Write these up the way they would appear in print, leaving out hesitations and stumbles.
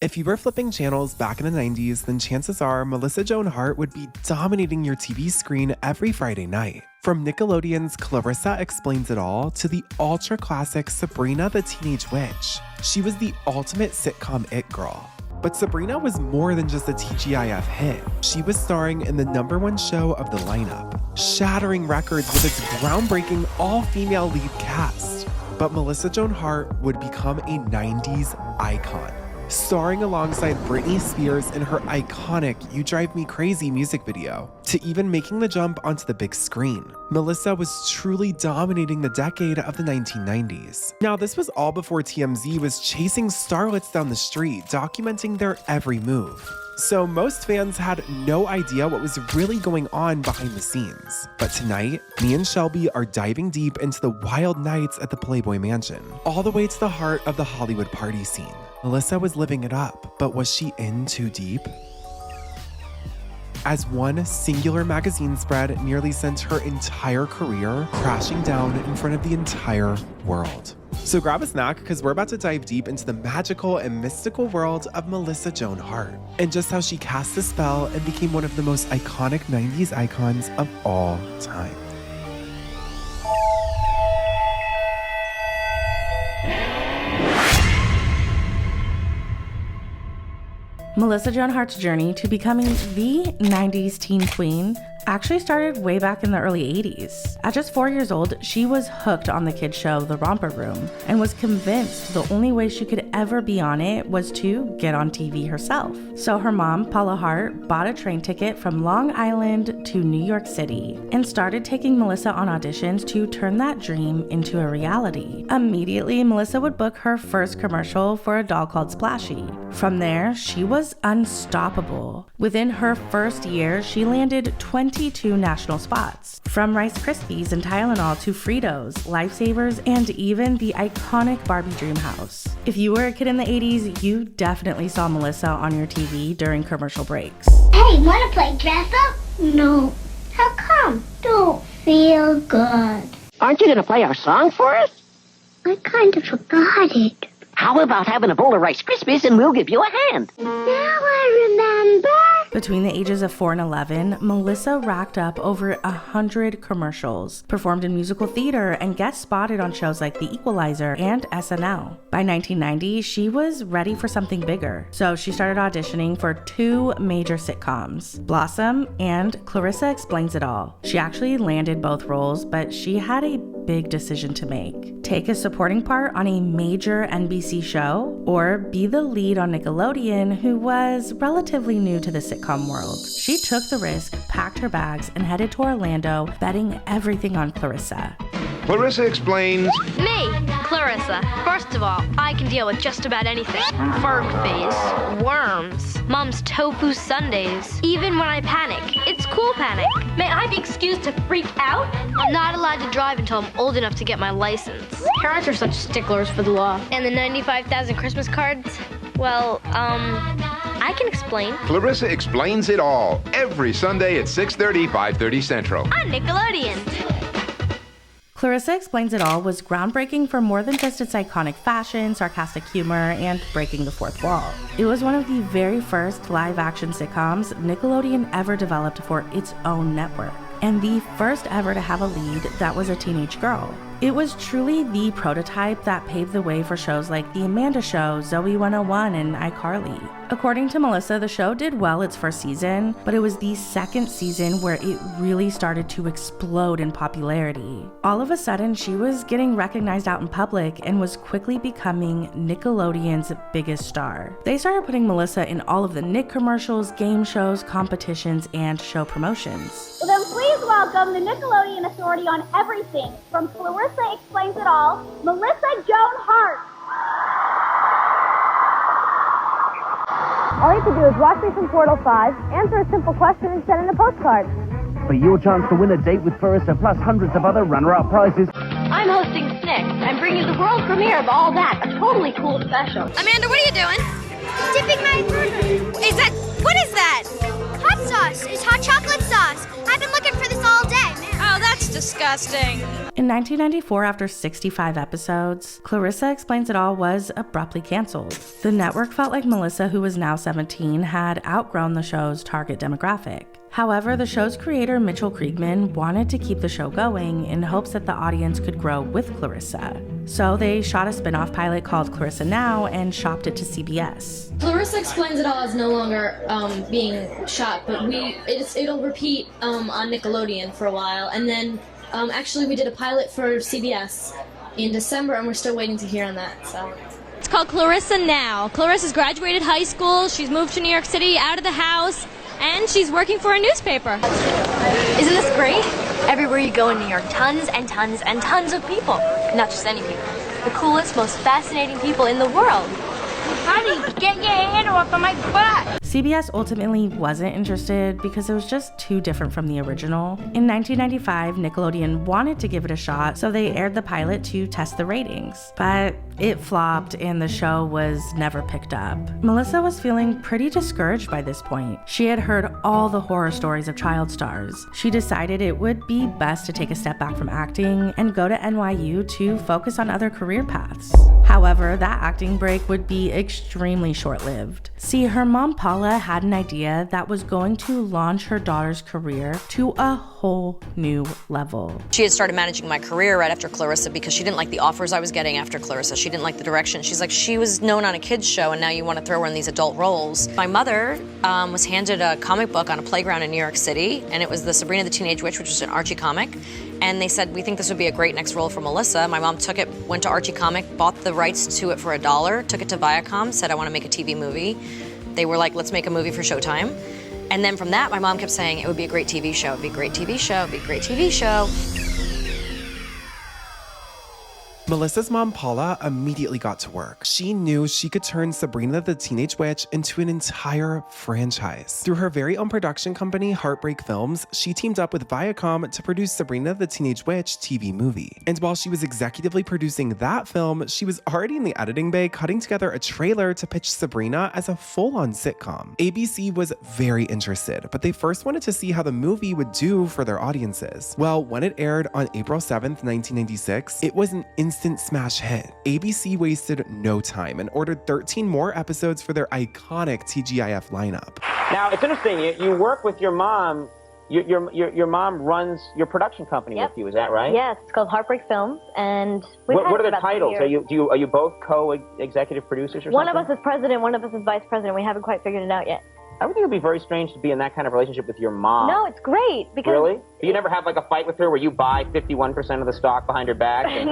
If you were flipping channels back in the 90s, then chances are Melissa Joan Hart would be dominating your TV screen every Friday night. From Nickelodeon's Clarissa Explains It All to the ultra-classic Sabrina the Teenage Witch, she was the ultimate sitcom it girl. But Sabrina was more than just a TGIF hit. She was starring in the #1 show of the lineup, shattering records with its groundbreaking all-female lead cast. But Melissa Joan Hart would become a 90s icon, starring alongside Britney Spears in her iconic You Drive Me Crazy music video, to even making the jump onto the big screen. Melissa was truly dominating the decade of the 1990s. Now, this was all before TMZ was chasing starlets down the street, documenting their every move. So most fans had no idea what was really going on behind the scenes. But tonight, me and Shelby are diving deep into the wild nights at the Playboy Mansion, all the way to the heart of the Hollywood party scene. Melissa was living it up, but was she in too deep? As one singular magazine spread nearly sent her entire career crashing down in front of the entire world. So grab a snack, because we're about to dive deep into the magical and mystical world of Melissa Joan Hart, and just how she cast a spell and became one of the most iconic 90s icons of all time. Melissa Joan Hart's journey to becoming the 90s teen queen actually started way back in the early 80s. At just 4 years old, she was hooked on the kids show The Romper Room and was convinced the only way she could ever be on it was to get on TV herself. So her mom, Paula Hart, bought a train ticket from Long Island to New York City and started taking Melissa on auditions to turn that dream into a reality. Immediately, Melissa would book her first commercial for a doll called Splashy. From there, she was unstoppable. Within her first year, she landed 22 national spots. From Rice Krispies and Tylenol to Fritos, Lifesavers, and even the iconic Barbie Dream House. If you were a kid in the 80s, you definitely saw Melissa on your TV during commercial breaks. Hey, wanna play dress up? No. How come? Don't feel good. Aren't you gonna play our song for us? I kind of forgot it. How about having a bowl of Rice Krispies and we'll give you a hand? Now I remember. Between the ages of 4 and 11, Melissa racked up over 100 commercials, performed in musical theater, and guest spotted on shows like The Equalizer and SNL. By 1990, she was ready for something bigger, so she started auditioning for 2 major sitcoms, Blossom and Clarissa Explains It All. She actually landed both roles, but she had a big decision to make. Take a supporting part on a major NBC show, or be the lead on Nickelodeon, who was relatively new to the sitcom world. She took the risk, packed her bags, and headed to Orlando, betting everything on Clarissa. Clarissa explains. Me, Clarissa. First of all, I can deal with just about anything. Fur face, worms, Mom's tofu sundaes. Even when I panic, it's cool panic. May I be excused to freak out? I'm not allowed to drive until I'm old enough to get my license. Parents are such sticklers for the law. And the 95,000 Christmas cards? Well, I can explain. Clarissa explains it all every Sunday at 6:30, 5:30 Central. On Nickelodeon. Clarissa Explains It All was groundbreaking for more than just its iconic fashion, sarcastic humor, and breaking the fourth wall. It was one of the very first live-action sitcoms Nickelodeon ever developed for its own network, and the first ever to have a lead that was a teenage girl. It was truly the prototype that paved the way for shows like The Amanda Show, Zoe 101, and iCarly. According to Melissa, the show did well its first season, but it was the second season where it really started to explode in popularity. All of a sudden, she was getting recognized out in public and was quickly becoming Nickelodeon's biggest star. They started putting Melissa in all of the Nick commercials, game shows, competitions, and show promotions. Well, then please welcome the Nickelodeon authority on everything, from Clarissa Explains It All, Melissa Joan Hart. All you have to do is watch me from Portal 5, answer a simple question, and send in a postcard. For your chance to win a date with Clarissa, plus hundreds of other runner-up prizes. I'm hosting Snick. I'm bringing the world premiere of All That, a totally cool special. Amanda, what are you doing? Dipping my burger. What is that? Hot sauce. It's hot chocolate sauce. I've been looking for this all day. Oh, that's disgusting. In 1994, after 65 episodes, Clarissa Explains It All was abruptly canceled. The network felt like Melissa, who was now 17, had outgrown the show's target demographic. However, the show's creator, Mitchell Kriegman, wanted to keep the show going in hopes that the audience could grow with Clarissa. So they shot a spin-off pilot called Clarissa Now and shopped it to CBS. Clarissa Explains It All is no longer being shot, but it'll repeat on Nickelodeon for a while. And then actually we did a pilot for CBS in December, and we're still waiting to hear on that. So It's called Clarissa Now. Clarissa's graduated high school, she's moved to New York City, out of the house, and she's working for a newspaper. Isn't this great? Everywhere you go in New York, tons and tons and tons of people. Not just any people. The coolest, most fascinating people in the world. Honey, get your hand off of my butt! CBS ultimately wasn't interested because it was just too different from the original. In 1995, Nickelodeon wanted to give it a shot, so they aired the pilot to test the ratings. But it flopped and the show was never picked up. Melissa was feeling pretty discouraged by this point. She had heard all the horror stories of child stars. She decided it would be best to take a step back from acting and go to NYU to focus on other career paths. However, that acting break would be extremely short-lived. See, her mom Paula had an idea that was going to launch her daughter's career to a whole new level. She had started managing my career right after Clarissa because she didn't like the offers I was getting after Clarissa. She didn't like the direction. She's like, she was known on a kid's show and now you want to throw her in these adult roles. My mother was handed a comic book on a playground in New York City, and it was the Sabrina the Teenage Witch, which was an Archie comic. And they said, we think this would be a great next role for Melissa. My mom took it, went to Archie Comic, bought the rights to it for $1, took it to Viacom, said, I want to make a TV movie. They were like, let's make a movie for Showtime. And then from that, my mom kept saying, it would be a great TV show, it'd be a great TV show, it'd be a great TV show. Melissa's mom, Paula, immediately got to work. She knew she could turn Sabrina the Teenage Witch into an entire franchise. Through her very own production company, Heartbreak Films, she teamed up with Viacom to produce Sabrina the Teenage Witch TV movie. And while she was executively producing that film, she was already in the editing bay cutting together a trailer to pitch Sabrina as a full-on sitcom. ABC was very interested, but they first wanted to see how the movie would do for their audiences. Well, when it aired on April 7th, 1996, it was an instant smash hit. ABC wasted no time and ordered 13 more episodes for their iconic TGIF lineup. Now, it's interesting, you work with your mom. Your mom runs your production company with you, is that right? Yes, it's called Heartbreak Films, and what are the titles? Are you both co-executive producers or something? One of us is president, one of us is vice president. We haven't quite figured it out yet. I would think it would be very strange to be in that kind of relationship with your mom. No, it's great because... Really? You never have like a fight with her where you buy 51% of the stock behind her back? And...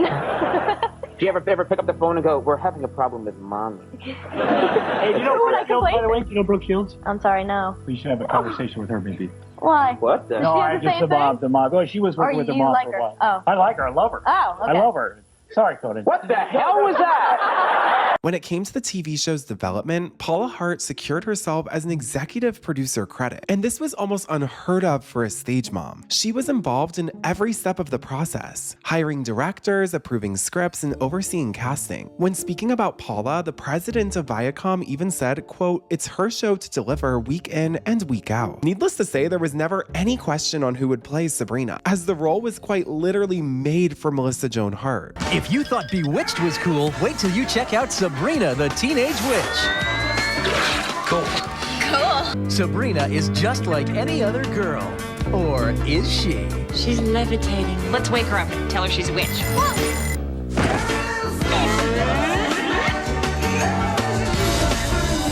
Do you ever pick up the phone and go, we're having a problem with mommy? Hey, by the way, you know Brooke Shields? I'm sorry, no. We should have a conversation with her, maybe. Why? What the? No, I just the mom. Oh, she was working with the mom for a while. Oh. I like her. I love her. Oh, okay. I love her. Sorry, Conan. What the hell was that? When it came to the TV show's development, Paula Hart secured herself as an executive producer credit. And this was almost unheard of for a stage mom. She was involved in every step of the process, hiring directors, approving scripts, and overseeing casting. When speaking about Paula, the president of Viacom even said, quote, it's her show to deliver week in and week out. Needless to say, there was never any question on who would play Sabrina, as the role was quite literally made for Melissa Joan Hart. If you thought Bewitched was cool, wait till you check out Sabrina the Teenage Witch. Cool. Sabrina is just like any other girl. Or is she? She's levitating. Let's wake her up and tell her she's a witch.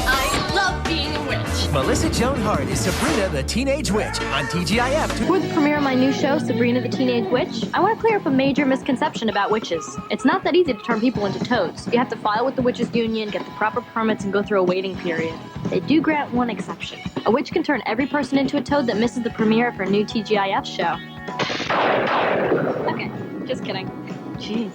I love being a witch. Melissa Joan Hart is Sabrina the Teenage Witch on TGIF. For the premiere of my new show, Sabrina the Teenage Witch, I want to clear up a major misconception about witches. It's not that easy to turn people into toads. You have to file with the Witches Union, get the proper permits, and go through a waiting period. They do grant one exception. A witch can turn every person into a toad that misses the premiere of her new TGIF show. Okay, just kidding. Jeez.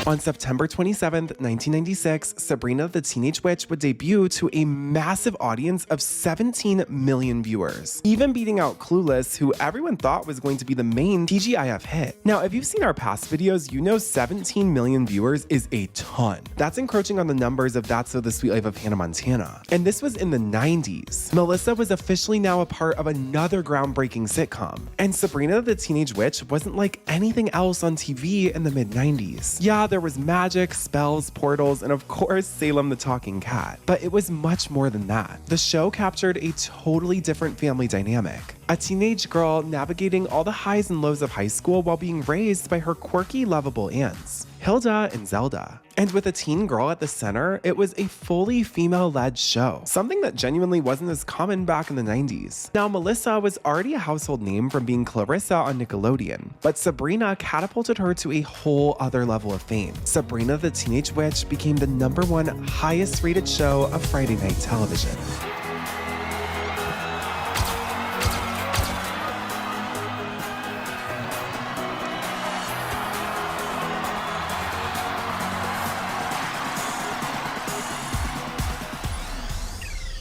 On September 27th, 1996, Sabrina the Teenage Witch would debut to a massive audience of 17 million viewers, even beating out Clueless, who everyone thought was going to be the main TGIF hit. Now, if you've seen our past videos, you know 17 million viewers is a ton. That's encroaching on the numbers of That's So the Sweet Life of Hannah Montana. And this was in the 90s. Melissa was officially now a part of another groundbreaking sitcom. And Sabrina the Teenage Witch wasn't like anything else on TV in the mid-90s. Yeah, there was magic, spells, portals, and of course, Salem the Talking Cat. But it was much more than that. The show captured a totally different family dynamic. A teenage girl navigating all the highs and lows of high school while being raised by her quirky, lovable aunts, Hilda and Zelda. And with a teen girl at the center, it was a fully female-led show, something that genuinely wasn't as common back in the 90s. Now, Melissa was already a household name from being Clarissa on Nickelodeon, but Sabrina catapulted her to a whole other level of fame. Sabrina the Teenage Witch became the #1 highest-rated show of Friday night television.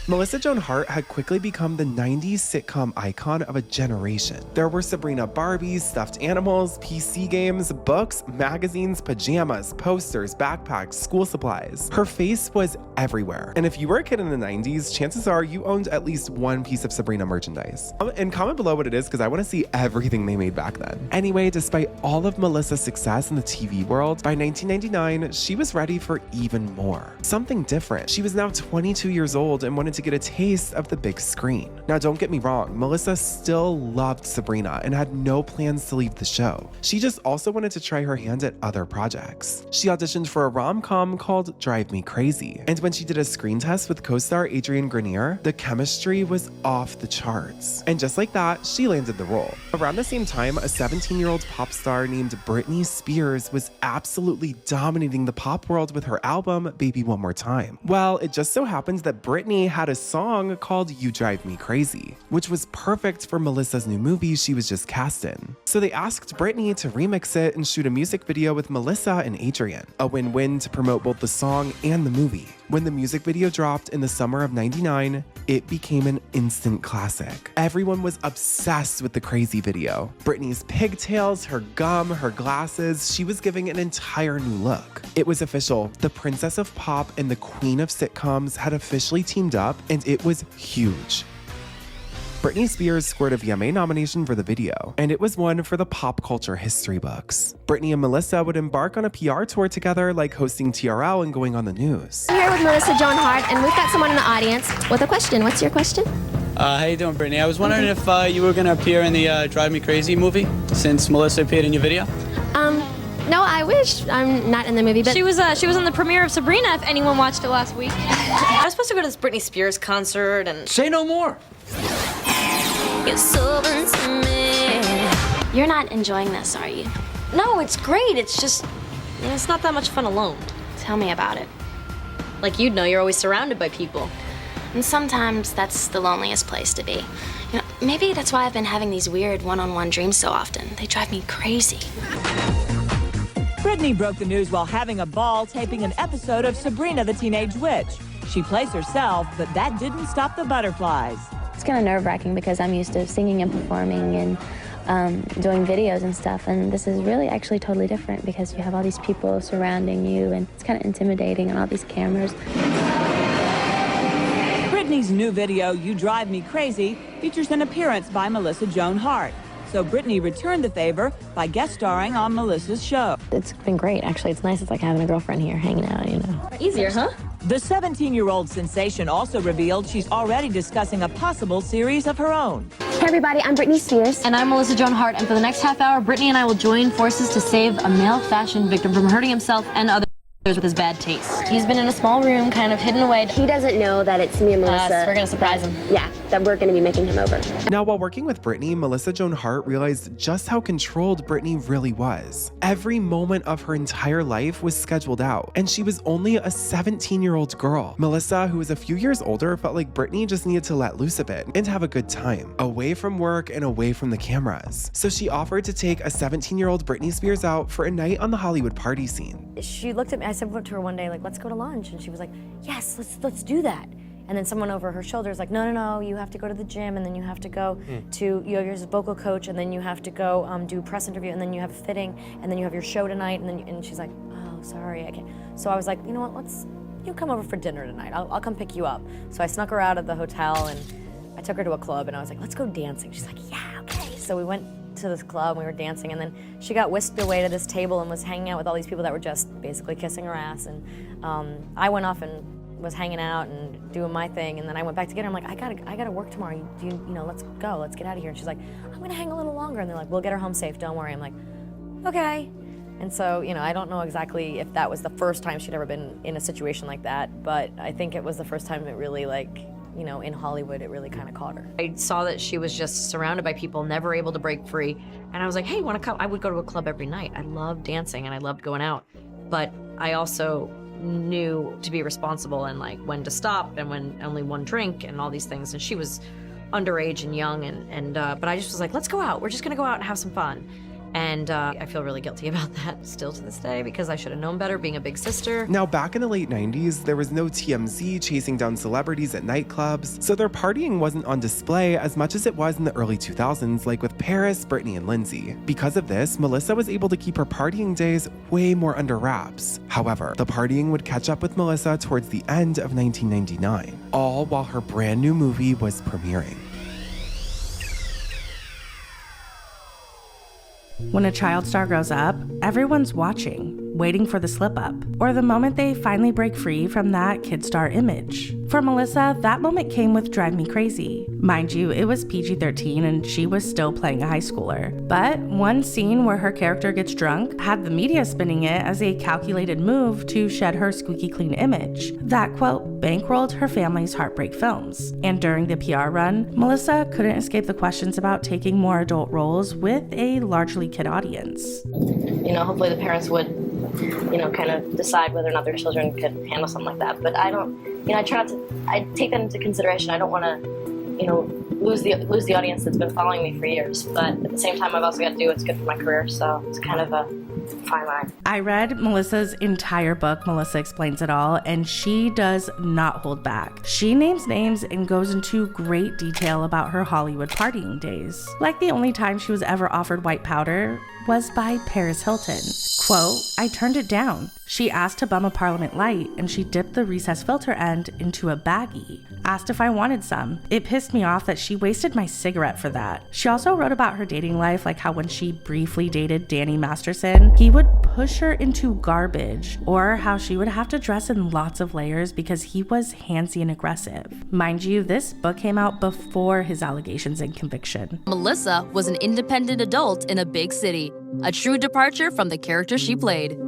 Melissa Joan Hart had quickly become the 90s sitcom icon of a generation. There were Sabrina Barbies, stuffed animals, PC games, books, magazines, pajamas, posters, backpacks, school supplies. Her face was everywhere. And if you were a kid in the 90s, chances are you owned at least one piece of Sabrina merchandise. And comment below what it is because I want to see everything they made back then. Anyway, despite all of Melissa's success in the TV world, by 1999, she was ready for even more. Something different. She was now 22 years old and wanted to get a taste of the big screen. Now, don't get me wrong, Melissa still loved Sabrina and had no plans to leave the show. She just also wanted to try her hand at other projects. She auditioned for a rom-com called Drive Me Crazy, and when she did a screen test with co-star Adrian Grenier, the chemistry was off the charts. And just like that, she landed the role. Around the same time, a 17-year-old pop star named Britney Spears was absolutely dominating the pop world with her album Baby One More Time. Well, it just so happens that Britney had a song called You Drive Me Crazy, which was perfect for Melissa's new movie she was just cast in. So they asked Britney to remix it and shoot a music video with Melissa and Adrian, a win-win to promote both the song and the movie. When the music video dropped in the summer of '99, it became an instant classic. Everyone was obsessed with the Crazy video. Britney's pigtails, her gum, her glasses, she was giving an entire new look. It was official. The Princess of Pop and the Queen of Sitcoms had officially teamed up, and it was huge. Britney Spears scored a VMA nomination for the video, and it was one for the pop culture history books. Britney and Melissa would embark on a PR tour together, like hosting TRL and going on the news. I'm here with Melissa Joan Hart, and we've got someone in the audience with a question. What's your question? How you doing, Britney? I was wondering if you were going to appear in the Drive Me Crazy movie, since Melissa appeared in your video. No, I wish. I'm not in the movie, but she was on the premiere of Sabrina, if anyone watched it last week. I was supposed to go to this Britney Spears concert and... Say no more! You're so into me. You're not enjoying this, are you? No, it's great. It's just, it's not that much fun alone. Tell me about it. Like you'd know, you're always surrounded by people. And sometimes that's the loneliest place to be. You know, maybe that's why I've been having these weird one-on-one dreams so often. They drive me crazy. Britney broke the news while having a ball taping an episode of Sabrina the Teenage Witch. She plays herself, but that didn't stop the butterflies. It's kind of nerve-wracking because I'm used to singing and performing and doing videos and stuff, and this is really actually totally different because you have all these people surrounding you, and it's kind of intimidating, and all these cameras. Britney's new video, You Drive Me Crazy, features an appearance by Melissa Joan Hart. So Britney returned the favor by guest starring on Melissa's show. It's been great, actually. It's nice. It's like having a girlfriend here hanging out, you know. Easier, huh? The 17-year-old sensation also revealed she's already discussing a possible series of her own. Hey, everybody, I'm Britney Spears. And I'm Melissa Joan Hart, and for the next half hour, Britney and I will join forces to save a male fashion victim from hurting himself and others with his bad taste. He's been in a small room, kind of hidden away. He doesn't know that it's me and Melissa. We're gonna surprise him. Yeah. that we're going to be making him over. Now, while working with Britney, Melissa Joan Hart realized just how controlled Britney really was. Every moment of her entire life was scheduled out, and she was only a 17-year-old girl. Melissa, who was a few years older, felt like Britney just needed to let loose a bit and have a good time, away from work and away from the cameras. So she offered to take a 17-year-old Britney Spears out for a night on the Hollywood party scene. She looked at me, I said to her one day, like, let's go to lunch. And she was like, yes, let's do that. And then someone over her shoulder is like, no, you have to go to the gym, and then you have to go to, you have your vocal coach, and then you have to go do a press interview, and then you have a fitting, and then you have your show tonight, and she's like, oh, sorry, I can't. So I was like, you know what, you come over for dinner tonight. I'll come pick you up. So I snuck her out of the hotel, and I took her to a club, and I was like, let's go dancing. She's like, yeah, okay. So we went to this club, and we were dancing, and then she got whisked away to this table and was hanging out with all these people that were just basically kissing her ass, and I went off and was hanging out and doing my thing, and then I went back to get her. I'm like, I gotta work tomorrow. You know, let's go, let's get out of here. And she's like, I'm gonna hang a little longer. And they're like, we'll get her home safe, don't worry. I'm like, okay. And so, you know, I don't know exactly if that was the first time she'd ever been in a situation like that, but I think it was the first time it really, like, you know, in Hollywood, it really kind of caught her. I saw that she was just surrounded by people, never able to break free. And I was like, hey, wanna come? I would go to a club every night. I loved dancing and I loved going out. But I also knew to be responsible and like when to stop and when only one drink and all these things. And she was underage and young, but I just was like, let's go out. We're just gonna go out and have some fun. And I feel really guilty about that still to this day because I should have known better being a big sister. Now, back in the late 90s, there was no TMZ chasing down celebrities at nightclubs, so their partying wasn't on display as much as it was in the early 2000s, like with Paris, Britney, and Lindsay. Because of this, Melissa was able to keep her partying days way more under wraps. However, the partying would catch up with Melissa towards the end of 1999, all while her brand new movie was premiering. When a child star grows up, everyone's watching, waiting for the slip up, or the moment they finally break free from that kid star image. For Melissa, that moment came with Drive Me Crazy. Mind you, it was PG-13 and she was still playing a high schooler. But one scene where her character gets drunk had the media spinning it as a calculated move to shed her squeaky clean image. That quote bankrolled her family's Heartbreak Films. And during the PR run, Melissa couldn't escape the questions about taking more adult roles with a largely kid audience. You know, hopefully the parents would, you know, kind of decide whether or not their children could handle something like that. But I don't, you know, I try not to, I take that into consideration. I don't want to, you know, lose the audience that's been following me for years. But at the same time, I've also got to do what's good for my career. So it's kind of a fine line. I read Melissa's entire book, Melissa Explains It All, and she does not hold back. She names names and goes into great detail about her Hollywood partying days. Like the only time she was ever offered white powder was by Paris Hilton. Quote, I turned it down. She asked to bum a Parliament Light and she dipped the recessed filter end into a baggie. Asked if I wanted some. It pissed me off that she wasted my cigarette for that. She also wrote about her dating life, like how when she briefly dated Danny Masterson, he would push her into garbage, or how she would have to dress in lots of layers because he was handsy and aggressive. Mind you, this book came out before his allegations and conviction. Melissa was an independent adult in a big city, a true departure from the character she played.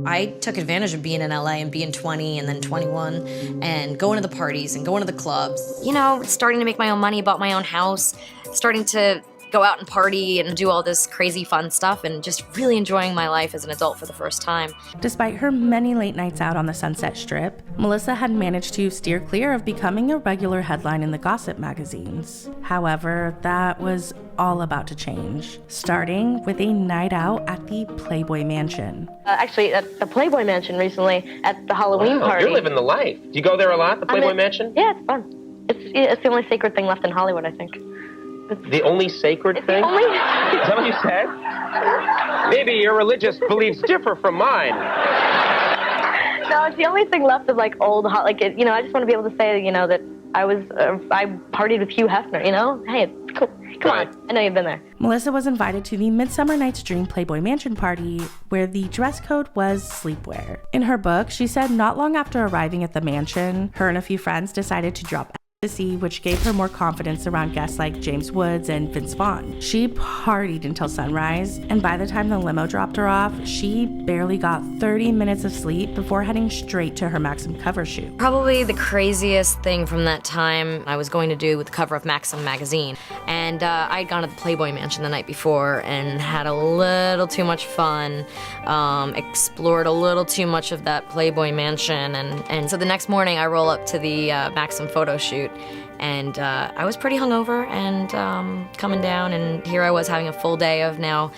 I took advantage of being in LA and being 20 and then 21 and going to the parties and going to the clubs. You know, starting to make my own money, bought my own house, starting to go out and party and do all this crazy fun stuff and just really enjoying my life as an adult for the first time. Despite her many late nights out on the Sunset Strip, Melissa had managed to steer clear of becoming a regular headline in the gossip magazines. However, that was all about to change, starting with a night out at the Playboy Mansion. Actually, at the Playboy Mansion recently, at the Halloween party. You're living the life. Do you go there a lot, the Playboy Mansion? Yeah, it's fun. It's the only sacred thing left in Hollywood, I think. The only sacred thing? Only... Is that what you said? Maybe your religious beliefs differ from mine. No, it's the only thing left of like old, like, you know, I just want to be able to say, you know, that I partied with Hugh Hefner, you know? Hey, cool. Come on, I know you've been there. Melissa was invited to the Midsummer Night's Dream Playboy Mansion party, where the dress code was sleepwear. In her book, she said not long after arriving at the mansion, her and a few friends decided to drop which gave her more confidence around guests like James Woods and Vince Vaughn. She partied until sunrise, and by the time the limo dropped her off, she barely got 30 minutes of sleep before heading straight to her Maxim cover shoot. Probably the craziest thing from that time I was going to do with the cover of Maxim magazine. And I'd gone to the Playboy Mansion the night before and had a little too much fun, explored a little too much of that Playboy Mansion. And so the next morning I roll up to the Maxim photo shoot. And I was pretty hungover and coming down, and here I was having a full day of now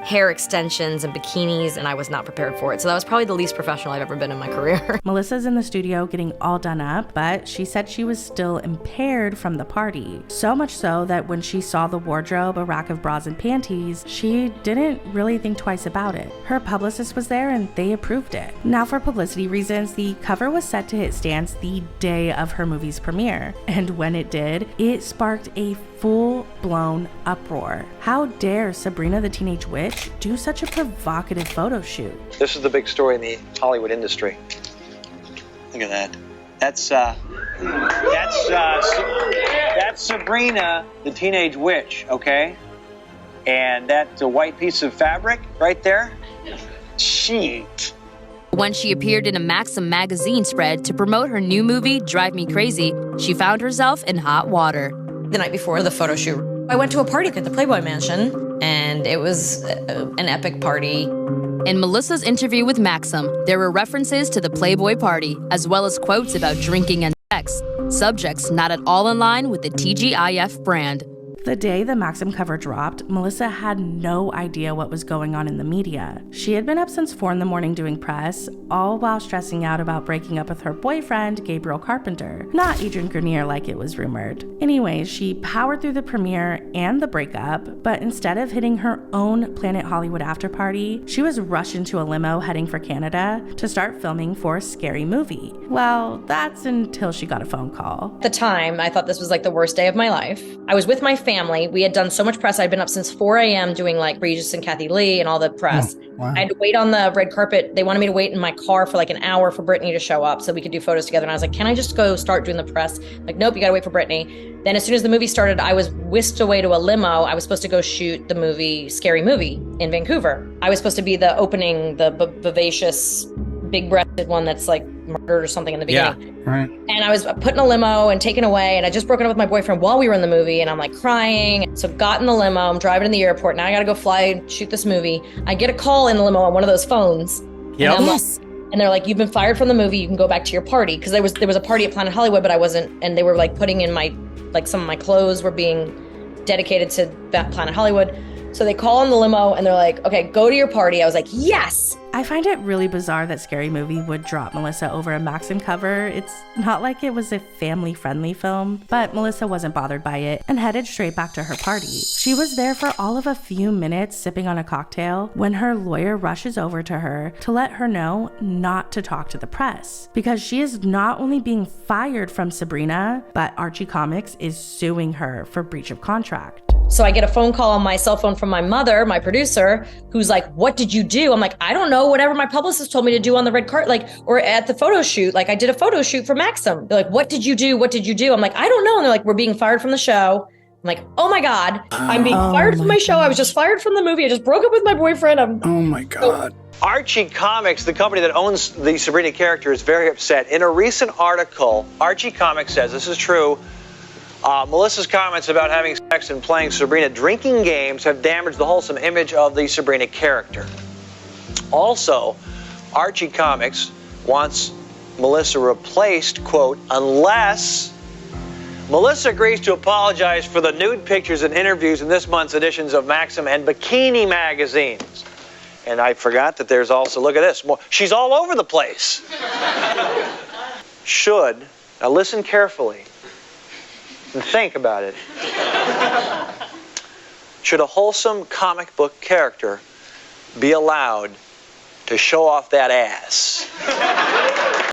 hair extensions and bikinis, and I was not prepared for it. So that was probably the least professional I've ever been in my career. Melissa's in the studio getting all done up, but she said she was still impaired from the party. So much so that when she saw the wardrobe, a rack of bras and panties, she didn't really think twice about it. Her publicist was there and they approved it. Now, for publicity reasons, the cover was set to hit stands the day of her movie's premiere. And when it did, it sparked a full-blown uproar. How dare Sabrina the Teenage Witch do such a provocative photo shoot? This is the big story in the Hollywood industry. Look at that. That's Sabrina the Teenage Witch, okay? And that's a white piece of fabric right there. Sheet. When she appeared in a Maxim magazine spread to promote her new movie, Drive Me Crazy, she found herself in hot water. The night before the photo shoot, I went to a party at the Playboy Mansion, and it was an epic party. In Melissa's interview with Maxim, there were references to the Playboy party, as well as quotes about drinking and sex, subjects not at all in line with the TGIF brand. The day the Maxim cover dropped, Melissa had no idea what was going on in the media. She had been up since 4 a.m. doing press, all while stressing out about breaking up with her boyfriend, Gabriel Carpenter, not Adrian Grenier like it was rumored. Anyways, she powered through the premiere and the breakup, but instead of hitting her own Planet Hollywood after party, she was rushed into a limo heading for Canada to start filming for Scary Movie. Well, that's until she got a phone call. At the time, I thought this was like the worst day of my life. I was with my family. We had done so much press. I'd been up since 4 a.m. doing like Regis and Kathy Lee and all the press. Wow. I had to wait on the red carpet. They wanted me to wait in my car for like an hour for Britney to show up so we could do photos together. And I was like, can I just go start doing the press? Like, nope, you gotta wait for Britney. Then as soon as the movie started, I was whisked away to a limo. I was supposed to go shoot the movie Scary Movie in Vancouver. I was supposed to be the opening, the vivacious, big-breasted one that's like murdered or something in the beginning. Yeah, right. And I was put in a limo and taken away, and I just broken up with my boyfriend while we were in the movie, and I'm like crying. So got in the limo, I'm driving to the airport. Now I gotta go fly and shoot this movie. I get a call in the limo on one of those phones. Yep. And they're like, you've been fired from the movie, you can go back to your party. Because there was a party at Planet Hollywood, but I wasn't, and they were like putting in my, like some of my clothes were being dedicated to that Planet Hollywood. So they call in the limo and they're like, okay, go to your party. I was like, yes. I find it really bizarre that Scary Movie would drop Melissa over a Maxim cover. It's not like it was a family-friendly film, but Melissa wasn't bothered by it and headed straight back to her party. She was there for all of a few minutes sipping on a cocktail when her lawyer rushes over to her to let her know not to talk to the press because she is not only being fired from Sabrina, but Archie Comics is suing her for breach of contract. So I get a phone call on my cell phone from my mother, my producer, who's like, what did you do? I'm like, I don't know, whatever my publicist told me to do on the red carpet, like, or at the photo shoot. Like I did a photo shoot for Maxim. They're like, what did you do? What did you do? I'm like, I don't know. And they're like, we're being fired from the show. I'm like, oh my God, I'm being fired from my show. I was just fired from the movie. I just broke up with my boyfriend. Oh my God. Archie Comics, the company that owns the Sabrina character, is very upset. In a recent article, Archie Comics says, this is true, Melissa's comments about having sex and playing Sabrina drinking games have damaged the wholesome image of the Sabrina character. Also, Archie Comics wants Melissa replaced, quote, unless Melissa agrees to apologize for the nude pictures and interviews in this month's editions of Maxim and Bikini magazines. And I forgot that there's also, look at this, she's all over the place. Should, now listen carefully, and think about it. Should a wholesome comic book character be allowed to show off that ass?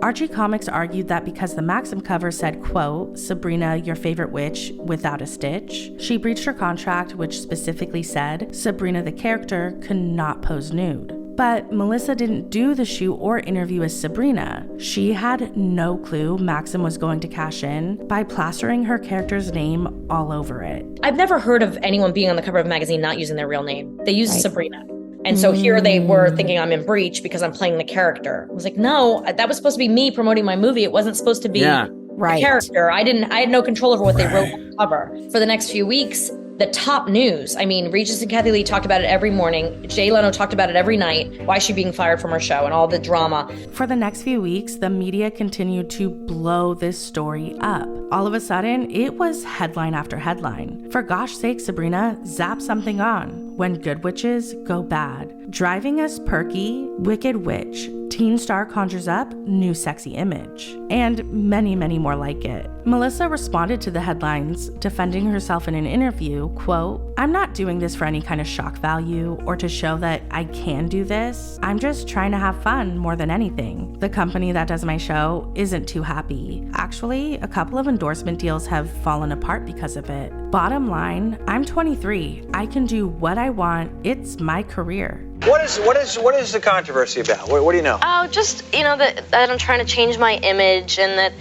Archie Comics argued that because the Maxim cover said, quote, Sabrina, your favorite witch, without a stitch, she breached her contract, which specifically said Sabrina the character could not pose nude. But Melissa didn't do the shoot or interview as Sabrina. She had no clue Maxim was going to cash in by plastering her character's name all over it. I've never heard of anyone being on the cover of a magazine not using their real name. They used Sabrina. And so here they were thinking I'm in breach because I'm playing the character. I was like, no, that was supposed to be me promoting my movie. It wasn't supposed to be the character. I had no control over what they wrote on the cover. For the next few weeks, the top news, I mean, Regis and Kathy Lee talked about it every morning. Jay Leno talked about it every night. Why is she being fired from her show and all the drama? For the next few weeks, the media continued to blow this story up. All of a sudden, it was headline after headline. For gosh sake, Sabrina, zap something on. When good witches go bad. Driving us perky, wicked witch. Teen star conjures up new sexy image. And many, many more like it. Melissa responded to the headlines, defending herself in an interview, quote, "I'm not doing this for any kind of shock value or to show that I can do this. I'm just trying to have fun more than anything. The company that does my show isn't too happy. Actually, a couple of endorsement deals have fallen apart because of it. Bottom line, I'm 23. I can do what I want. It's my career." What is the controversy about? What do you know? Oh, just, that I'm trying to change my image and that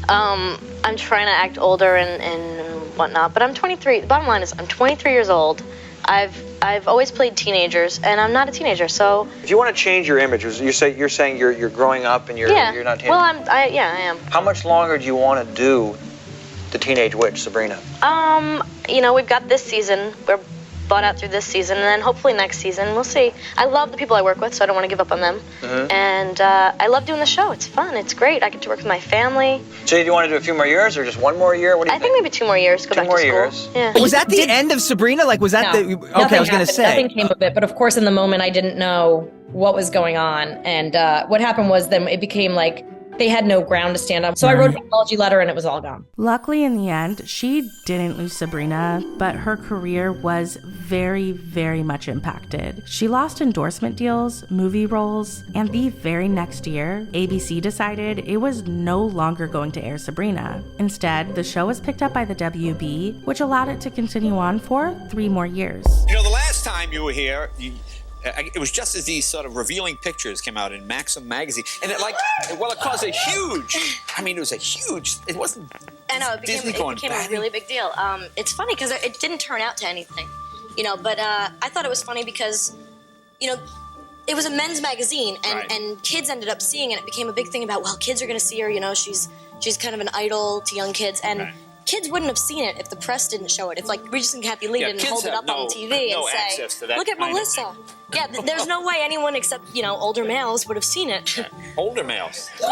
I'm trying to act older and whatnot. But I'm 23. The bottom line is I'm 23 years old. I've always played teenagers, and I'm not a teenager, so... If you want to change your image, you're saying you're growing up and you're not teenager? Well, I am. How much longer do you want to do the Teenage Witch, Sabrina? We've got this season. We're bought out through this season, and then hopefully next season. We'll see. I love the people I work with, so I don't want to give up on them. And I love doing the show. It's fun. It's great. I get to work with my family. So do you want to do a few more years or just one more year? What do you think? I think maybe 2 more years. Go back to school. 2 more years. Yeah. Was that the end of Sabrina? Like, was that No, Okay, I was going to say. Nothing came of it, but of course in the moment I didn't know what was going on. And what happened was then it became like they had no ground to stand on. So I wrote an apology letter and it was all gone. Luckily, in the end, she didn't lose Sabrina, but her career was very, very much impacted. She lost endorsement deals, movie roles, and the very next year, ABC decided it was no longer going to air Sabrina. Instead, the show was picked up by the WB, which allowed it to continue on for 3 more years. The last time you were here, it was just as these sort of revealing pictures came out in Maxim magazine, and it caused a huge. It was a huge. It wasn't. I know it became a really big deal. It's funny because it didn't turn out to anything, But I thought it was funny because, it was a men's magazine, and kids ended up seeing it. It became a big thing about, well, kids are going to see her. She's kind of an idol to young kids, and. Kids wouldn't have seen it if the press didn't show it. If Regis and Kathy Lee didn't hold it up on TV and say, "Look at Melissa." Yeah, there's no way anyone except older males would have seen it. Older males. Do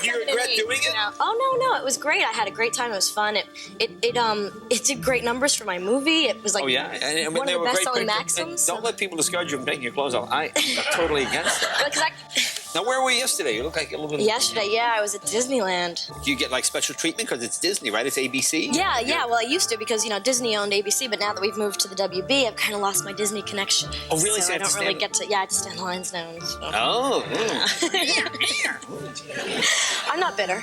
you regret doing it? Oh no, it was great. I had a great time. It was fun. It did great numbers for my movie. It was like one of the best-selling Maxims. Don't let people discourage you from taking your clothes off. I'm totally against that. Now, where were you yesterday? You look like a little bit... Yesterday, I was at Disneyland. Do you get, special treatment because it's Disney, right? It's ABC? Yeah. Well, I used to because, Disney owned ABC, but now that we've moved to the WB, I've kind of lost my Disney connection. Oh, really? So I don't really get to... Yeah, I just stand lines now. And stuff. Oh. I'm not bitter.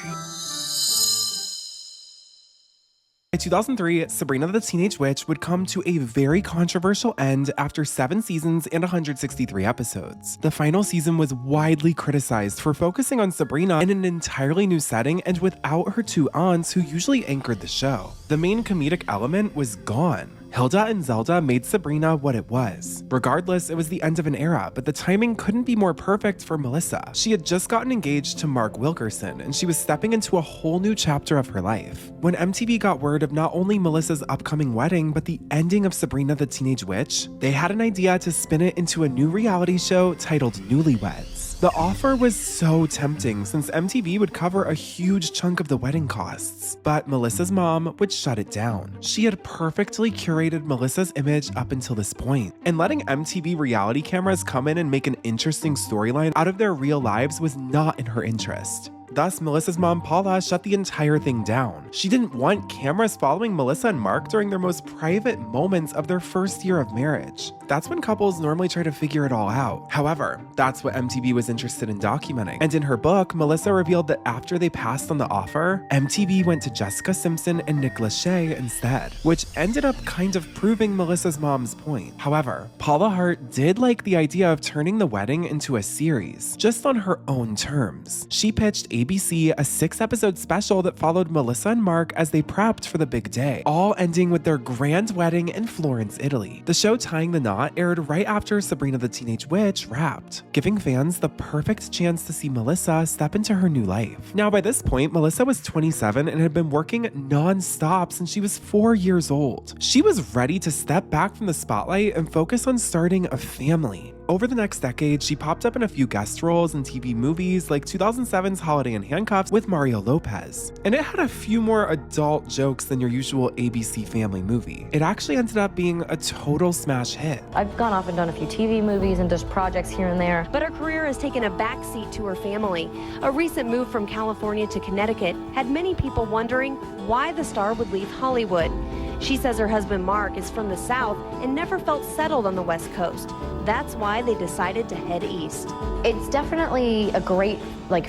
By 2003, Sabrina the Teenage Witch would come to a very controversial end after 7 seasons and 163 episodes. The final season was widely criticized for focusing on Sabrina in an entirely new setting and without her 2 aunts who usually anchored the show. The main comedic element was gone. Hilda and Zelda made Sabrina what it was. Regardless, it was the end of an era, but the timing couldn't be more perfect for Melissa. She had just gotten engaged to Mark Wilkerson, and she was stepping into a whole new chapter of her life. When MTV got word of not only Melissa's upcoming wedding, but the ending of Sabrina the Teenage Witch, they had an idea to spin it into a new reality show titled Newlyweds. The offer was so tempting since MTV would cover a huge chunk of the wedding costs, but Melissa's mom would shut it down. She had perfectly curated Melissa's image up until this point, and letting MTV reality cameras come in and make an interesting storyline out of their real lives was not in her interest. Thus, Melissa's mom, Paula, shut the entire thing down. She didn't want cameras following Melissa and Mark during their most private moments of their first year of marriage. That's when couples normally try to figure it all out. However, that's what MTV was interested in documenting. And in her book, Melissa revealed that after they passed on the offer, MTV went to Jessica Simpson and Nick Lachey instead, which ended up kind of proving Melissa's mom's point. However, Paula Hart did like the idea of turning the wedding into a series, just on her own terms. She pitched ABC a 6-episode special that followed Melissa and Mark as they prepped for the big day, all ending with their grand wedding in Florence, Italy. The show Tying the Knot aired right after Sabrina the Teenage Witch wrapped, giving fans the perfect chance to see Melissa step into her new life. Now, by this point, Melissa was 27 and had been working non-stop since she was 4 years old. She was ready to step back from the spotlight and focus on starting a family. Over the next decade, she popped up in a few guest roles in TV movies like 2007's Holiday in Handcuffs with Mario Lopez. And it had a few more adult jokes than your usual ABC family movie. It actually ended up being a total smash hit. I've gone off and done a few TV movies and just projects here and there. But her career has taken a backseat to her family. A recent move from California to Connecticut had many people wondering why the star would leave Hollywood. She says her husband Mark is from the South and never felt settled on the West Coast. That's why they decided to head east. It's definitely a great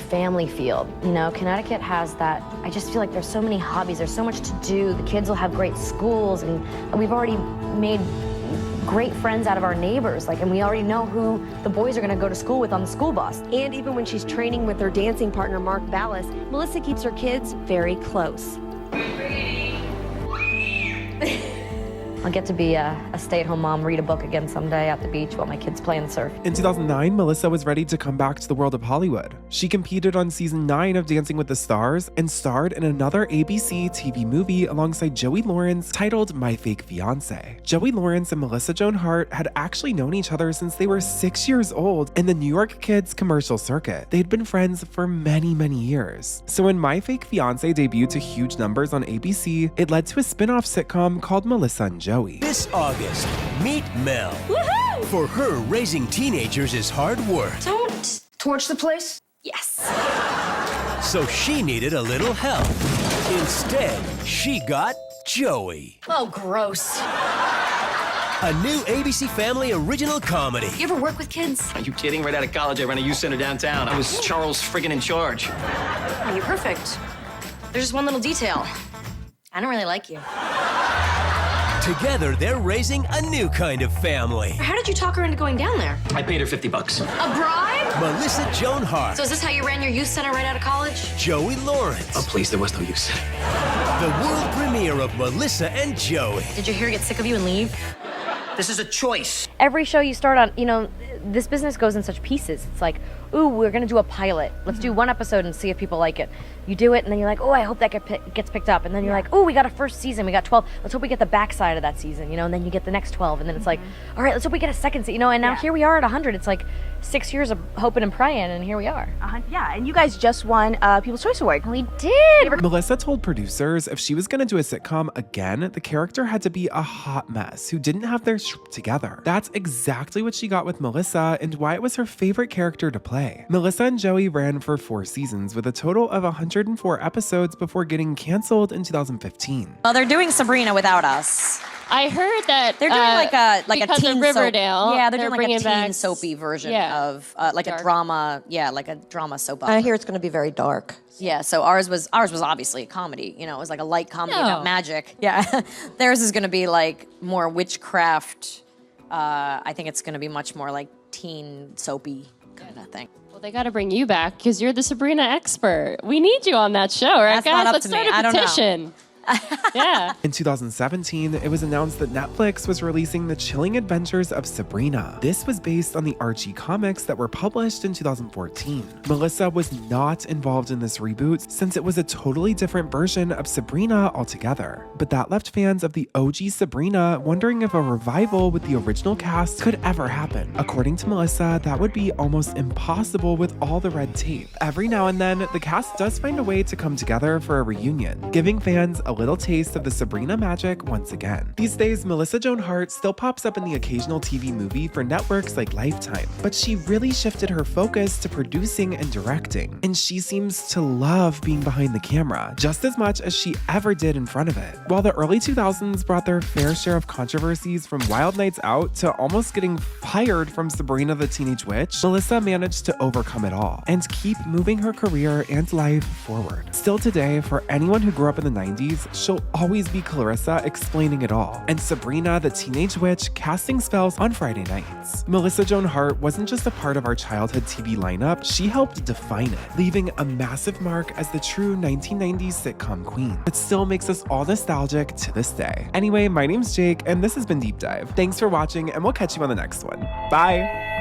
family field. You know, Connecticut has that. I just feel like there's so many hobbies, there's so much to do. The kids will have great schools, and we've already made great friends out of our neighbors, and we already know who the boys are going to go to school with on the school bus. And even when she's training with her dancing partner Mark Ballas, Melissa keeps her kids very close. I'll get to be a stay-at-home mom, read a book again someday at the beach while my kids play in the surf. In 2009, Melissa was ready to come back to the world of Hollywood. She competed on season 9 of Dancing with the Stars and starred in another ABC TV movie alongside Joey Lawrence titled My Fake Fiancé. Joey Lawrence and Melissa Joan Hart had actually known each other since they were 6 years old in the New York Kids commercial circuit. They'd been friends for many, many years. So when My Fake Fiancé debuted to huge numbers on ABC, it led to a spin-off sitcom called Melissa and Joey. This August, meet Mel. Woohoo! For her, raising teenagers is hard work. Don't torch the place. Yes. So she needed a little help. Instead, she got Joey. Oh, gross. A new ABC Family original comedy. You ever work with kids? Are you kidding? Right out of college, I ran a youth center downtown. I was Charles friggin' in charge. Oh, you're perfect. There's just one little detail. I don't really like you. Together, they're raising a new kind of family. How did you talk her into going down there? I paid her $50. A bribe? Melissa Joan Hart. So is this how you ran your youth center right out of college? Joey Lawrence. Oh, please, there was no youth center. The world premiere of Melissa and Joey. Did your hair get sick of you and leave? This is a choice. Every show you start on, this business goes in such pieces. It's like, ooh, we're gonna do a pilot. Let's do one episode and see if people like it. You do it, and then you're like, oh, I hope that gets picked up. And then you're like, oh, we got a first season, we got 12. Let's hope we get the backside of that season, and then you get the next 12. And then it's like, all right, let's hope we get a second season, and now here we are at 100. It's like 6 years of hoping and praying, and here we are. Yeah, and you guys just won People's Choice Award. We did! Melissa told producers if she was gonna do a sitcom again, the character had to be a hot mess who didn't have their shit together. That's exactly what she got with Melissa and why it was her favorite character to play. Melissa and Joey ran for 4 seasons with a total of 104 episodes before getting canceled in 2015. Well, they're doing Sabrina without us. I heard that they're doing like a teen Riverdale. Yeah, they're doing like a teen back soapy version of like dark. a drama. Yeah, like a drama soap opera. I hear it's going to be very dark. Yeah, so ours was obviously a comedy. It was like a light comedy about magic. Yeah, theirs is going to be like more witchcraft. I think it's going to be much more like teen soapy kind of thing. Well, they got to bring you back because you're the Sabrina expert. We need you on that show, right, That's guys? not up Let's to start me. a I don't know. petition. Yeah. In 2017, it was announced that Netflix was releasing The Chilling Adventures of Sabrina. This was based on the Archie comics that were published in 2014. Melissa was not involved in this reboot since it was a totally different version of Sabrina altogether. But that left fans of the OG Sabrina wondering if a revival with the original cast could ever happen. According to Melissa, that would be almost impossible with all the red tape. Every now and then, the cast does find a way to come together for a reunion, giving fans a little taste of the Sabrina magic once again. These days, Melissa Joan Hart still pops up in the occasional TV movie for networks like Lifetime, but she really shifted her focus to producing and directing, and she seems to love being behind the camera just as much as she ever did in front of it. While the early 2000s brought their fair share of controversies from Wild Nights Out to almost getting fired from Sabrina the Teenage Witch, Melissa managed to overcome it all and keep moving her career and life forward. Still today, for anyone who grew up in the 90s, she'll always be Clarissa explaining it all, and Sabrina the Teenage Witch casting spells on Friday nights. Melissa Joan Hart wasn't just a part of our childhood TV lineup, she helped define it, leaving a massive mark as the true 1990s sitcom queen. It still makes us all nostalgic to this day. Anyway, my name's Jake, and this has been Deep Dive. Thanks for watching, and we'll catch you on the next one. Bye!